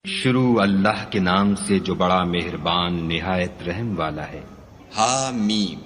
شروع اللہ کے نام سے جو بڑا مہربان نہایت رحم والا ہے۔ حامیم،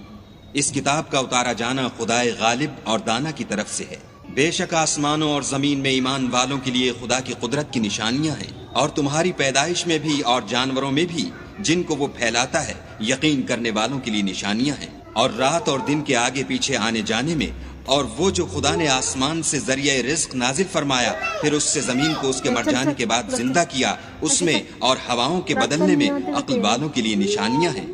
اس کتاب کا اتارا جانا خدائے غالب اور دانا کی طرف سے ہے۔ بے شک آسمانوں اور زمین میں ایمان والوں کے لیے خدا کی قدرت کی نشانیاں ہیں، اور تمہاری پیدائش میں بھی اور جانوروں میں بھی جن کو وہ پھیلاتا ہے یقین کرنے والوں کے لیے نشانیاں ہیں، اور رات اور دن کے آگے پیچھے آنے جانے میں، اور وہ جو خدا نے آسمان سے ذریعہ رزق نازل فرمایا، پھر اس سے زمین کو اس کے مر جانے کے بعد زندہ کیا، اس میں اور ہواؤں کے بدلنے میں عقل والوں کے لیے نشانیاں ہیں۔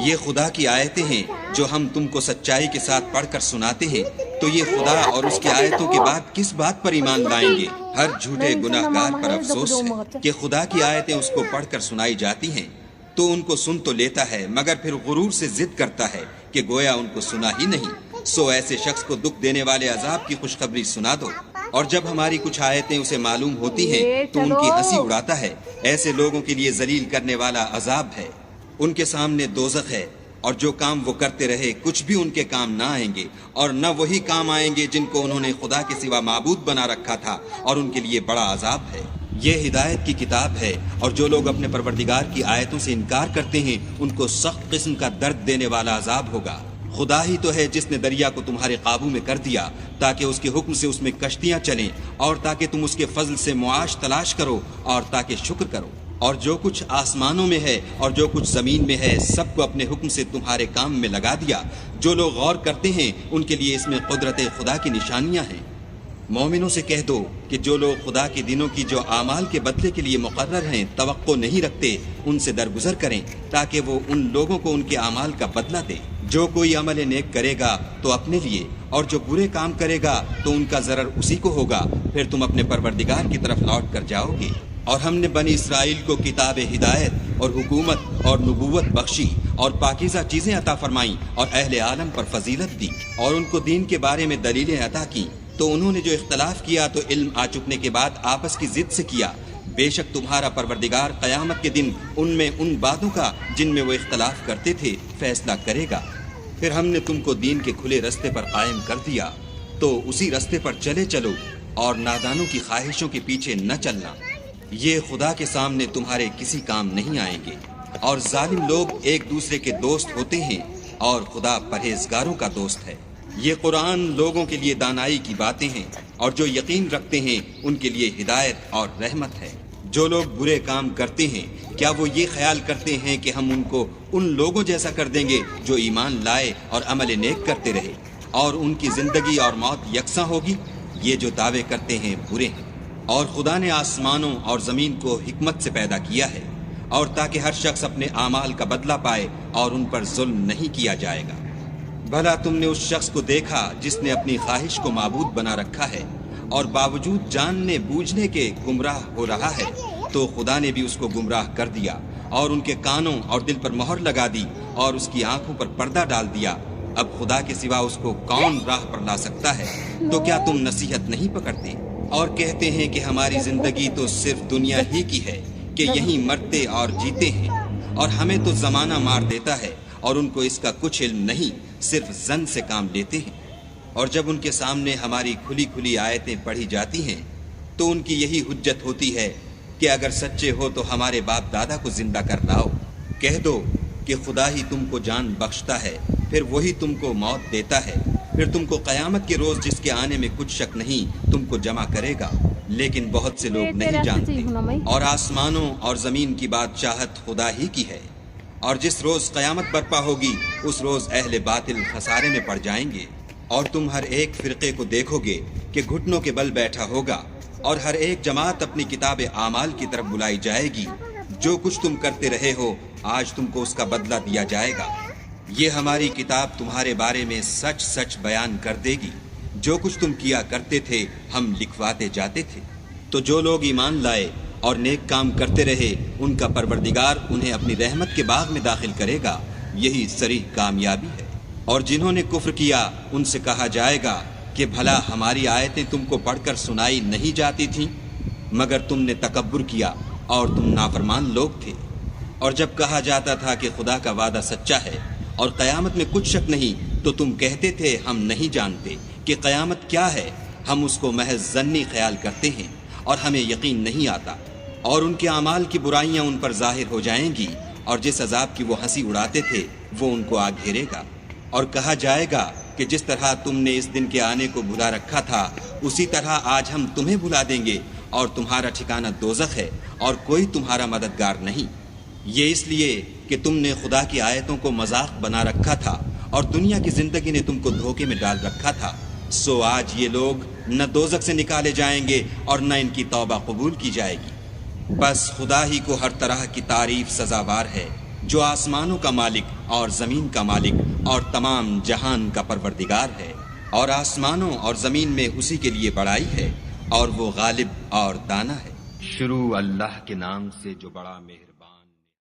یہ خدا کی آیتیں ہیں جو ہم تم کو سچائی کے ساتھ پڑھ کر سناتے ہیں، تو یہ خدا اور اس کی آیتوں کے بعد کس بات پر ایمان لائیں گے؟ ہر جھوٹے گناہ گار پر افسوس ہے کہ خدا کی آیتیں اس کو پڑھ کر سنائی جاتی ہیں تو ان کو سن تو لیتا ہے، مگر پھر غرور سے ضد کرتا ہے کہ گویا ان کو سنا ہی نہیں۔ سو ایسے شخص کو دکھ دینے والے عذاب کی خوشخبری سنا دو، اور جب ہماری کچھ آیتیں اسے معلوم ہوتی ہیں تو ان کی ہنسی اڑاتا ہے۔ ایسے لوگوں کے لیے ذلیل کرنے والا عذاب ہے، ان کے سامنے دوزخ ہے، اور جو کام وہ کرتے رہے کچھ بھی ان کے کام نہ آئیں گے، اور نہ وہی کام آئیں گے جن کو انہوں نے خدا کے سوا معبود بنا رکھا تھا، اور ان کے لیے بڑا عذاب ہے۔ یہ ہدایت کی کتاب ہے، اور جو لوگ اپنے پروردگار کی آیتوں سے انکار کرتے ہیں ان کو سخت قسم کا درد دینے والا عذاب ہوگا۔ خدا ہی تو ہے جس نے دریا کو تمہارے قابو میں کر دیا تاکہ اس کے حکم سے اس میں کشتیاں چلیں، اور تاکہ تم اس کے فضل سے معاش تلاش کرو، اور تاکہ شکر کرو۔ اور جو کچھ آسمانوں میں ہے اور جو کچھ زمین میں ہے سب کو اپنے حکم سے تمہارے کام میں لگا دیا۔ جو لوگ غور کرتے ہیں ان کے لیے اس میں قدرت خدا کی نشانیاں ہیں۔ مومنوں سے کہہ دو کہ جو لوگ خدا کے دنوں کی جو اعمال کے بدلے کے لیے مقرر ہیں توقع نہیں رکھتے، ان سے درگزر کریں تاکہ وہ ان لوگوں کو ان کے اعمال کا بدلہ دے۔ جو کوئی عمل نیک کرے گا تو اپنے لیے، اور جو برے کام کرے گا تو ان کا ضرر اسی کو ہوگا، پھر تم اپنے پروردگار کی طرف لوٹ کر جاؤ گے۔ اور ہم نے بنی اسرائیل کو کتاب ہدایت اور حکومت اور نبوت بخشی، اور پاکیزہ چیزیں عطا فرمائیں، اور اہل عالم پر فضیلت دی، اور ان کو دین کے بارے میں دلیلیں عطا کی، تو انہوں نے جو اختلاف کیا تو علم آ چکنے کے بعد آپس کی ضد سے کیا۔ بے شک تمہارا پروردگار قیامت کے دن ان میں ان باتوں کا جن میں وہ اختلاف کرتے تھے فیصلہ کرے گا۔ پھر ہم نے تم کو دین کے کھلے رستے پر قائم کر دیا، تو اسی رستے پر چلے چلو، اور نادانوں کی خواہشوں کے پیچھے نہ چلنا۔ یہ خدا کے سامنے تمہارے کسی کام نہیں آئیں گے، اور ظالم لوگ ایک دوسرے کے دوست ہوتے ہیں، اور خدا پرہیزگاروں کا دوست ہے۔ یہ قرآن لوگوں کے لیے دانائی کی باتیں ہیں، اور جو یقین رکھتے ہیں ان کے لیے ہدایت اور رحمت ہے۔ جو لوگ برے کام کرتے ہیں کیا وہ یہ خیال کرتے ہیں کہ ہم ان کو ان لوگوں جیسا کر دیں گے جو ایمان لائے اور عمل نیک کرتے رہے، اور ان کی زندگی اور موت یکساں ہوگی؟ یہ جو دعوے کرتے ہیں برے ہیں۔ اور خدا نے آسمانوں اور زمین کو حکمت سے پیدا کیا ہے، اور تاکہ ہر شخص اپنے اعمال کا بدلہ پائے، اور ان پر ظلم نہیں کیا جائے گا۔ بھلا تم نے اس شخص کو دیکھا جس نے اپنی خواہش کو معبود بنا رکھا ہے، اور باوجود جاننے بوجھنے کے گمراہ ہو رہا ہے، تو خدا نے بھی اس کو گمراہ کر دیا، اور ان کے کانوں اور دل پر مہر لگا دی، اور اس کی آنکھوں پر پردہ ڈال دیا۔ اب خدا کے سوا اس کو کون راہ پر لا سکتا ہے؟ تو کیا تم نصیحت نہیں پکڑتے؟ اور کہتے ہیں کہ ہماری زندگی تو صرف دنیا ہی کی ہے، کہ یہیں مرتے اور جیتے ہیں، اور ہمیں تو زمانہ مار دیتا ہے، اور ان کو اس کا کچھ علم نہیں، صرف ظن سے کام لیتے ہیں۔ اور جب ان کے سامنے ہماری کھلی کھلی آیتیں پڑھی جاتی ہیں تو ان کی یہی حجت ہوتی ہے کہ اگر سچے ہو تو ہمارے باپ دادا کو زندہ کر لاؤ۔ کہہ دو کہ خدا ہی تم کو جان بخشتا ہے، پھر وہی تم کو موت دیتا ہے، پھر تم کو قیامت کے روز جس کے آنے میں کچھ شک نہیں تم کو جمع کرے گا۔ لیکن بہت سے لوگ نہیں جانتے۔ اور آسمانوں اور زمین کی بادشاہت خدا ہی کی ہے، اور جس روز قیامت برپا ہوگی اس روز اہل باطل خسارے میں پڑ جائیں گے۔ اور تم ہر ایک فرقے کو دیکھو گے کہ گھٹنوں کے بل بیٹھا ہوگا، اور ہر ایک جماعت اپنی کتاب اعمال کی طرف بلائی جائے گی۔ جو کچھ تم کرتے رہے ہو آج تم کو اس کا بدلہ دیا جائے گا۔ یہ ہماری کتاب تمہارے بارے میں سچ سچ بیان کر دے گی۔ جو کچھ تم کیا کرتے تھے ہم لکھواتے جاتے تھے۔ تو جو لوگ ایمان لائے اور نیک کام کرتے رہے ان کا پروردگار انہیں اپنی رحمت کے باغ میں داخل کرے گا۔ یہی صریح کامیابی ہے۔ اور جنہوں نے کفر کیا ان سے کہا جائے گا کہ بھلا ہماری آیتیں تم کو پڑھ کر سنائی نہیں جاتی تھیں؟ مگر تم نے تکبر کیا اور تم نافرمان لوگ تھے۔ اور جب کہا جاتا تھا کہ خدا کا وعدہ سچا ہے اور قیامت میں کچھ شک نہیں، تو تم کہتے تھے ہم نہیں جانتے کہ قیامت کیا ہے، ہم اس کو محض ظنی خیال کرتے ہیں اور ہمیں یقین نہیں آتا۔ اور ان کے اعمال کی برائیاں ان پر ظاہر ہو جائیں گی، اور جس عذاب کی وہ ہنسی اڑاتے تھے وہ ان کو آ گھیرے گا، اور کہا جائے گا کہ جس طرح تم نے اس دن کے آنے کو بھلا رکھا تھا اسی طرح آج ہم تمہیں بھلا دیں گے، اور تمہارا ٹھکانہ دوزخ ہے اور کوئی تمہارا مددگار نہیں۔ یہ اس لیے کہ تم نے خدا کی آیتوں کو مذاق بنا رکھا تھا اور دنیا کی زندگی نے تم کو دھوکے میں ڈال رکھا تھا، سو آج یہ لوگ نہ دوزخ سے نکالے جائیں گے اور نہ ان کی توبہ قبول کی جائے گی۔ بس خدا ہی کو ہر طرح کی تعریف سزاوار ہے، جو آسمانوں کا مالک اور زمین کا مالک اور تمام جہان کا پروردگار ہے، اور آسمانوں اور زمین میں اسی کے لیے بڑائی ہے، اور وہ غالب اور دانا ہے۔ شروع اللہ کے نام سے جو بڑا مہربان